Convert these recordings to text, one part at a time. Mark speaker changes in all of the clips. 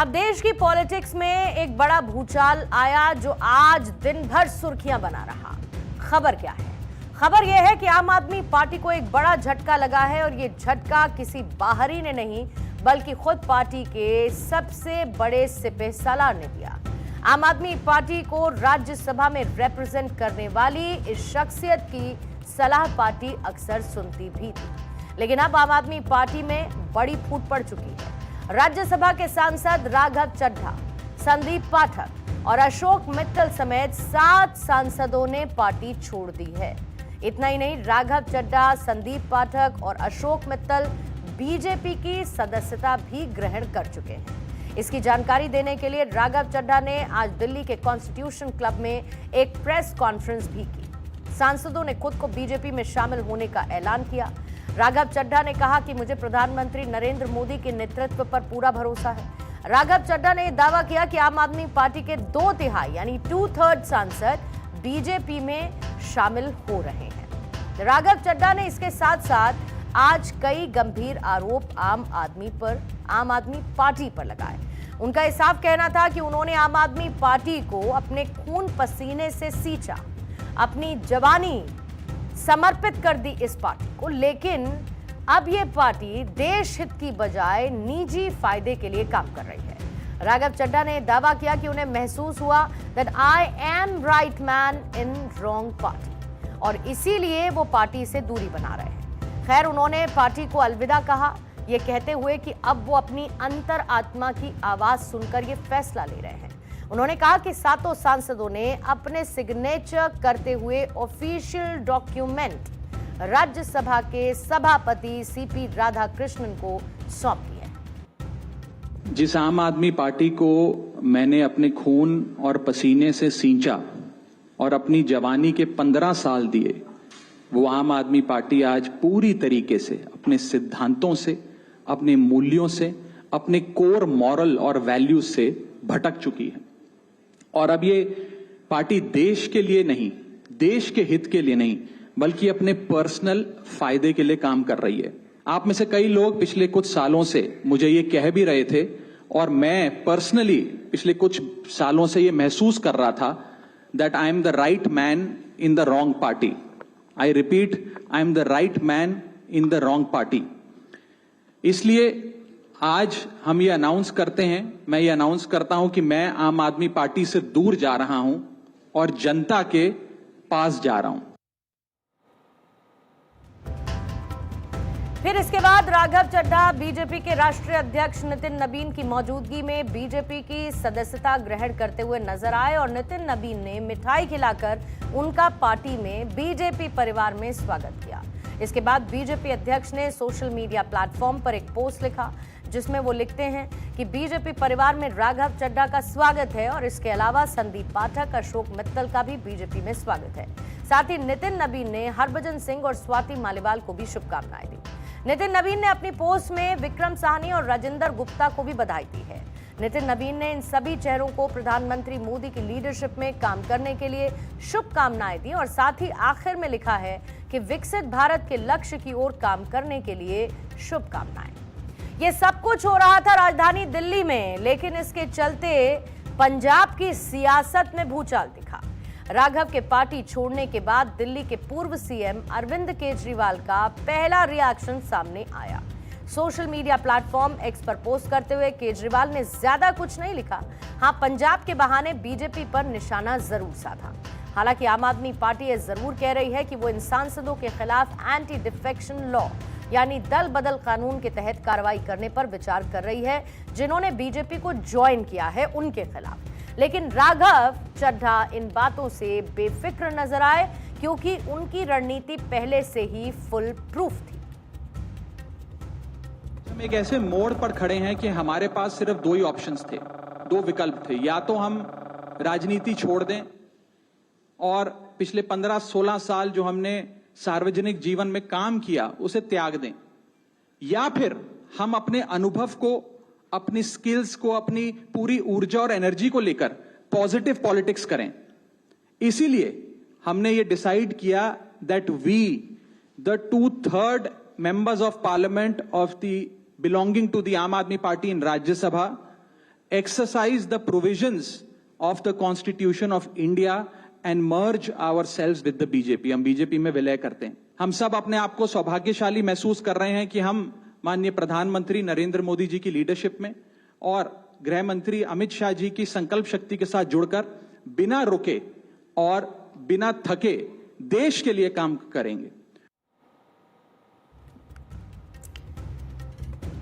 Speaker 1: अब देश की पॉलिटिक्स में एक बड़ा भूचाल आया जो आज दिन भर सुर्खियां बना रहा। खबर क्या है? खबर यह है कि आम आदमी पार्टी को एक बड़ा झटका लगा है और यह झटका किसी बाहरी ने नहीं बल्कि खुद पार्टी के सबसे बड़े सिपहसालार ने दिया। आम आदमी पार्टी को राज्यसभा में रिप्रेजेंट करने वाली इस शख्सियत की सलाह पार्टी अक्सर सुनती भी थी, लेकिन अब आम आदमी पार्टी में बड़ी फूट पड़ चुकी है। राज्यसभा के सांसद राघव चड्ढा, संदीप पाठक और अशोक मित्तल समेत 7 सांसदों ने पार्टी छोड़ दी है। इतना ही नहीं, राघव चड्ढा, संदीप पाठक और अशोक मित्तल बीजेपी की सदस्यता भी ग्रहण कर चुके हैं। इसकी जानकारी देने के लिए राघव चड्ढा ने आज दिल्ली के कॉन्स्टिट्यूशन क्लब में एक प्रेस कॉन्फ्रेंस भी की। सांसदों ने खुद को बीजेपी में शामिल होने का ऐलान किया। राघव चड्ढा ने कहा कि मुझे प्रधानमंत्री नरेंद्र मोदी के नेतृत्व पर पूरा भरोसा है। राघव चड्ढा ने दावा किया कि आम आदमी पार्टी के 2/3 यानी 2/3 सांसद बीजेपी में शामिल हो रहे हैं। राघव चड्ढा ने इसके साथ साथ आज कई गंभीर आरोप आम आदमी पार्टी पर लगाए। उनका यह साफ कहना था कि उन्होंने आम आदमी पार्टी को अपने खून पसीने से सींचा, अपनी जवानी समर्पित कर दी इस पार्टी को, लेकिन अब यह पार्टी देश हित की बजाय निजी फायदे के लिए काम कर रही है। राघव चड्ढा ने दावा किया कि उन्हें महसूस हुआ that I am right man in wrong party और इसीलिए वो पार्टी से दूरी बना रहे हैं। खैर, उन्होंने पार्टी को अलविदा कहा, ये कहते हुए कि अब वो अपनी अंतर आत्मा की आवाज सुनकर ये फैसला ले रहे हैं। उन्होंने कहा कि 7 सांसदों ने अपने सिग्नेचर करते हुए ऑफिशियल डॉक्यूमेंट राज्यसभा के सभापति सीपी राधाकृष्णन को सौंप दिए।
Speaker 2: जिस आम आदमी पार्टी को मैंने अपने खून और पसीने से सींचा और अपनी जवानी के 15 साल दिए, वो आम आदमी पार्टी आज पूरी तरीके से अपने सिद्धांतों से, अपने मूल्यों से, अपने कोर मॉरल और वैल्यूज से भटक चुकी है। और अब ये पार्टी देश के लिए नहीं, देश के हित के लिए नहीं, बल्कि अपने पर्सनल फायदे के लिए काम कर रही है। आप में से कई लोग पिछले कुछ सालों से मुझे ये कह भी रहे थे और मैं पर्सनली पिछले कुछ सालों से ये महसूस कर रहा था that I am the right man in the wrong party. I repeat, I am the right man in the wrong party. इसलिए आज हम ये अनाउंस करते हैं, मैं ये अनाउंस करता हूं कि मैं आम आदमी पार्टी से दूर जा रहा हूं और जनता के पास जा रहा हूं।
Speaker 1: फिर इसके बाद राघव चड्ढा बीजेपी के राष्ट्रीय अध्यक्ष नितिन नबीन की मौजूदगी में बीजेपी की सदस्यता ग्रहण करते हुए नजर आए और नितिन नबीन ने मिठाई खिलाकर उनका पार्टी में बीजेपी परिवार में स्वागत किया। इसके बाद बीजेपी अध्यक्ष ने सोशल मीडिया प्लेटफॉर्म पर एक पोस्ट लिखा जिसमें वो लिखते हैं कि बीजेपी परिवार में राघव चड्ढा का स्वागत है और इसके अलावा संदीप पाठक, अशोक मित्तल का भी बीजेपी में स्वागत है। साथ ही नितिन नबीन ने हरभजन सिंह और स्वाति मालीवाल को भी शुभकामनाएं दी। नितिन नबीन ने अपनी पोस्ट में विक्रम साहनी और राजेंद्र गुप्ता को भी बधाई दी है। नितिन नबीन ने इन सभी चेहरों को प्रधानमंत्री मोदी की लीडरशिप में काम करने के लिए शुभकामनाएं दी और साथ ही आखिर में लिखा है कि विकसित भारत के लक्ष्य की ओर काम करने के लिए शुभकामनाएं। ये सब कुछ हो रहा था राजधानी दिल्ली में, लेकिन इसके चलते पंजाब की सियासत में भूचाल दिखा। राघव के पार्टी छोड़ने के बाद दिल्ली के पूर्व सीएम अरविंद केजरीवाल का पहला रिएक्शन सामने आया। सोशल मीडिया प्लेटफॉर्म एक्स पर पोस्ट करते हुए केजरीवाल ने ज्यादा कुछ नहीं लिखा। हां, पंजाब के बहाने बीजेपी पर निशाना जरूर साधा। हालांकि आम आदमी पार्टी यह जरूर कह रही है कि वो इन सांसदों के खिलाफ एंटी डिफेक्शन लॉ यानी दल बदल कानून के तहत कार्रवाई करने पर विचार कर रही है, जिन्होंने बीजेपी को ज्वाइन किया है उनके खिलाफ। लेकिन राघव चड्ढा इन बातों से बेफिक्र नजर आए क्योंकि उनकी रणनीति पहले से ही फुल प्रूफ थी।
Speaker 2: हम एक ऐसे मोड़ पर खड़े हैं कि हमारे पास सिर्फ 2 ही ऑप्शंस थे, 2 विकल्प थे। या तो हम राजनीति छोड़ दें और पिछले 15-16 साल जो हमने सार्वजनिक जीवन में काम किया उसे त्याग दें, या फिर हम अपने अनुभव को, अपनी स्किल्स को, अपनी पूरी ऊर्जा और एनर्जी को लेकर पॉजिटिव पॉलिटिक्स करें। इसीलिए हमने ये डिसाइड किया that we the 2/3 members of parliament of the belonging to the Aam Aadmi Party in Rajya Sabha exercise the provisions of the Constitution of India and merge ourselves with the BJP. हम BJP में विलय करते हैं। हम सब अपने आप को सौभाग्यशाली महसूस कर रहे हैं कि हम माननीय प्रधानमंत्री नरेंद्र मोदी जी की लीडरशिप में और गृह मंत्री अमित शाह जी की संकल्प शक्ति के साथ जुड़कर बिना रुके और बिना थके देश के लिए काम करेंगे।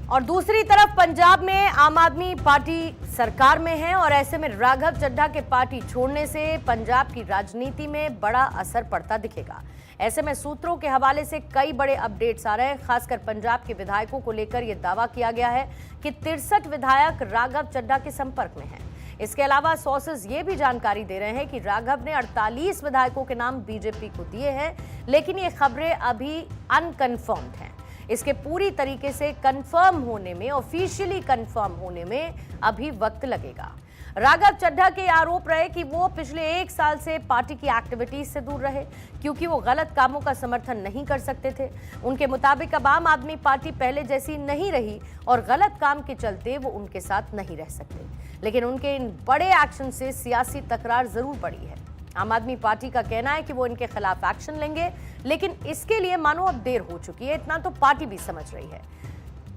Speaker 1: और दूसरी तरफ पंजाब में आम आदमी पार्टी सरकार में है और ऐसे में राघव चड्ढा के पार्टी छोड़ने से पंजाब की राजनीति में बड़ा असर पड़ता दिखेगा। ऐसे में सूत्रों के हवाले से कई बड़े अपडेट्स आ रहे हैं। खासकर पंजाब के विधायकों को लेकर यह दावा किया गया है कि 63 विधायक राघव चड्ढा के संपर्क में हैं। इसके अलावा सोर्सेज ये भी जानकारी दे रहे हैं कि राघव ने 48 विधायकों के नाम बीजेपी को दिए हैं, लेकिन ये खबरें अभी अनकन्फर्म्ड हैं। इसके पूरी तरीके से कंफर्म होने में, ऑफिशियली कंफर्म होने में अभी वक्त लगेगा। राघव चड्ढा के आरोप रहे कि वो पिछले 1 साल से पार्टी की एक्टिविटीज से दूर रहे क्योंकि वो गलत कामों का समर्थन नहीं कर सकते थे। उनके मुताबिक अब आम आदमी पार्टी पहले जैसी नहीं रही और गलत काम के चलते वो उनके साथ नहीं रह सकते। लेकिन उनके इन बड़े एक्शन से सियासी तकरार जरूर बढ़ी है। आम आदमी पार्टी का कहना है कि वो इनके खिलाफ एक्शन लेंगे, लेकिन इसके लिए मानो अब देर हो चुकी है। इतना तो पार्टी भी समझ रही है।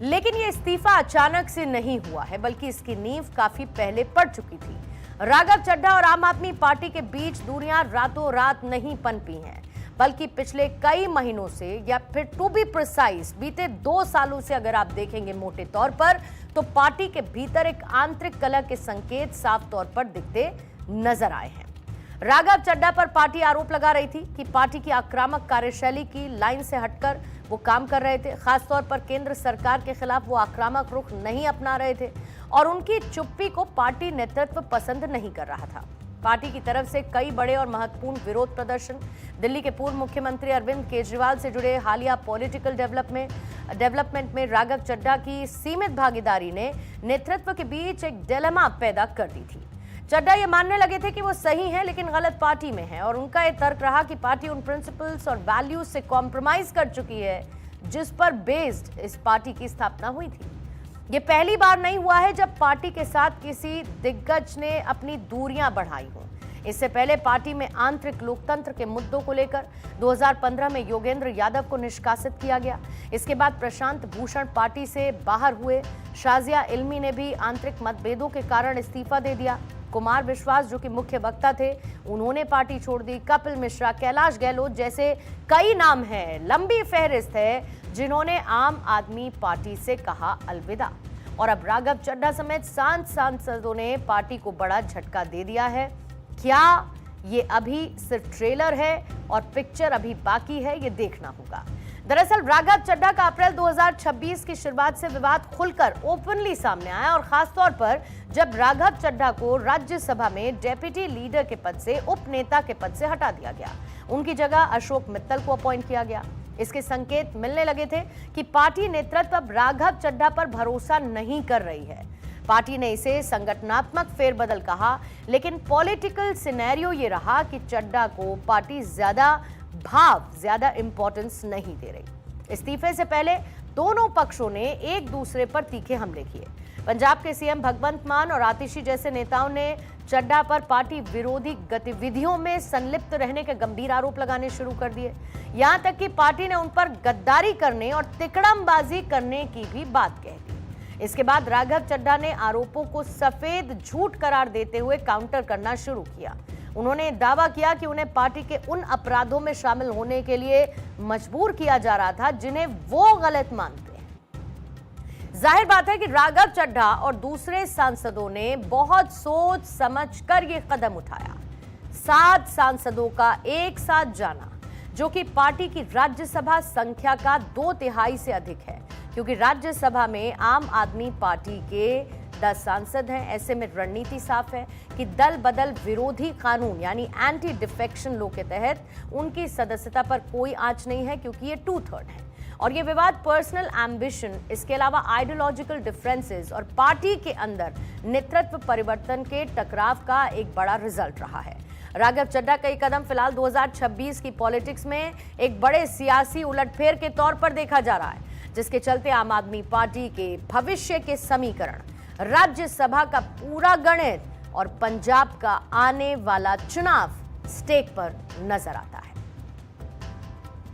Speaker 1: लेकिन ये इस्तीफा अचानक से नहीं हुआ है, बल्कि इसकी नींव काफी पहले पड़ चुकी थी। राघव चड्ढा और आम आदमी पार्टी के बीच दूरियां रातों रात नहीं पनपी हैं, बल्कि पिछले कई महीनों से, या फिर टू बी प्रिसाइज बीते 2 सालों से अगर आप देखेंगे मोटे तौर पर, तो पार्टी के भीतर एक आंतरिक कलह के संकेत साफ तौर पर दिखते नजर आए हैं। राघव चड्ढा पर पार्टी आरोप लगा रही थी कि पार्टी की आक्रामक कार्यशैली की लाइन से हटकर वो काम कर रहे थे। खासतौर पर केंद्र सरकार के खिलाफ वो आक्रामक रुख नहीं अपना रहे थे और उनकी चुप्पी को पार्टी नेतृत्व पसंद नहीं कर रहा था। पार्टी की तरफ से कई बड़े और महत्वपूर्ण विरोध प्रदर्शन, दिल्ली के पूर्व मुख्यमंत्री अरविंद केजरीवाल से जुड़े हालिया पॉलिटिकल डेवलपमेंट में राघव चड्ढा की सीमित भागीदारी ने नेतृत्व के बीच एक डिलेमा पैदा कर दी थी। चड्ढा ये मानने लगे थे कि वो सही हैं लेकिन गलत पार्टी में हैं, और उनका ये तर्क रहा कि पार्टी उन प्रिंसिपल्स और वैल्यूज से कॉम्प्रोमाइज कर चुकी है जिस पर बेस्ड इस पार्टी की स्थापना हुई थी। ये पहली बार नहीं हुआ है जब पार्टी के साथ किसी दिग्गज ने अपनी दूरियां बढ़ाई हों। इससे पहले पार्टी में आंतरिक लोकतंत्र के मुद्दों को लेकर 2015 में योगेंद्र यादव को निष्कासित किया गया। इसके बाद प्रशांत भूषण पार्टी से बाहर हुए। शाजिया इल्मी ने भी आंतरिक मतभेदों के कारण इस्तीफा दे दिया। कुमार विश्वास जो कि मुख्य वक्ता थे, उन्होंने पार्टी छोड़ दी। कपिल मिश्रा, कैलाश गहलोत जैसे कई नाम हैं, लंबी फहरिस्त है, जिन्होंने आम आदमी पार्टी से कहा अलविदा। और अब राघव चड्ढा समेत 7 सांसदों ने पार्टी को बड़ा झटका दे दिया है। क्या ये अभी सिर्फ ट्रेलर है और पिक्चर अभी बाकी है, ये देखना होगा। दरअसल राघव चड्ढा का अप्रैल 2026 की शुरुआत से विवाद खुलकर ओपनली सामने आया, और खासतौर पर जब राघव चड्ढा को राज्यसभा में डेप्यूटी लीडर के पद से उपनेता के पद से हटा दिया गया। उनकी जगह अशोक मित्तल को अपॉइंट किया गया। इसके संकेत मिलने लगे थे कि पार्टी नेतृत्व अब राघव चड्ढा पर भरोसा नहीं कर रही है। पार्टी ने इसे संगठनात्मक फेरबदल कहा, लेकिन पॉलिटिकल सिनेरियो ये रहा कि चड्ढा को पार्टी ज्यादा इंपॉर्टेंस नहीं दे रही। इस्तीफे से पहले दोनों पक्षों ने एक दूसरे पर तीखे हमले किए। पंजाब के सीएम भगवंत मान और आतिशी जैसे नेताओं ने चड्ढा पर पार्टी विरोधी गतिविधियों में संलिप्त रहने के गंभीर आरोप लगाने शुरू कर दिए। यहां तक कि पार्टी ने उन पर गद्दारी करने और तिकड़मबाजी करने की भी बात कह दी। इसके बाद राघव चड्ढा ने आरोपों को सफेद झूठ करार देते हुए काउंटर करना शुरू किया। उन्होंने दावा किया कि उन्हें पार्टी के उन अपराधों में शामिल होने के लिए मजबूर किया जा रहा था जिन्हें वो गलत मानते हैं। जाहिर बात है कि राघव चड्ढा और दूसरे सांसदों ने बहुत सोच समझकर यह कदम उठाया। 7 सांसदों का एक साथ जाना, जो कि पार्टी की राज्यसभा संख्या का 2/3 से अधिक है, क्योंकि राज्यसभा में आम आदमी पार्टी के 10 सांसद हैं। ऐसे में रणनीति साफ है कि दल बदल विरोधी कानून यानी एंटी डिफेक्शन लॉ के तहत उनकी सदस्यता पर कोई आंच नहीं है, क्योंकि ये 2/3 है। और ये विवाद पर्सनल एम्बिशन, इसके अलावा आइडियोलॉजिकल डिफरेंसेस और पार्टी के अंदर नेतृत्व परिवर्तन के टकराव का एक बड़ा रिजल्ट रहा है। राघव चड्ढा का ये कदम फिलहाल 2026 की पॉलिटिक्स में एक बड़े सियासी उलटफेर के तौर पर देखा जा रहा है, जिसके चलते आम आदमी पार्टी के भविष्य के समीकरण राज्यसभा का पूरा गणित और पंजाब का आने वाला चुनाव स्टेक पर नजर आता है।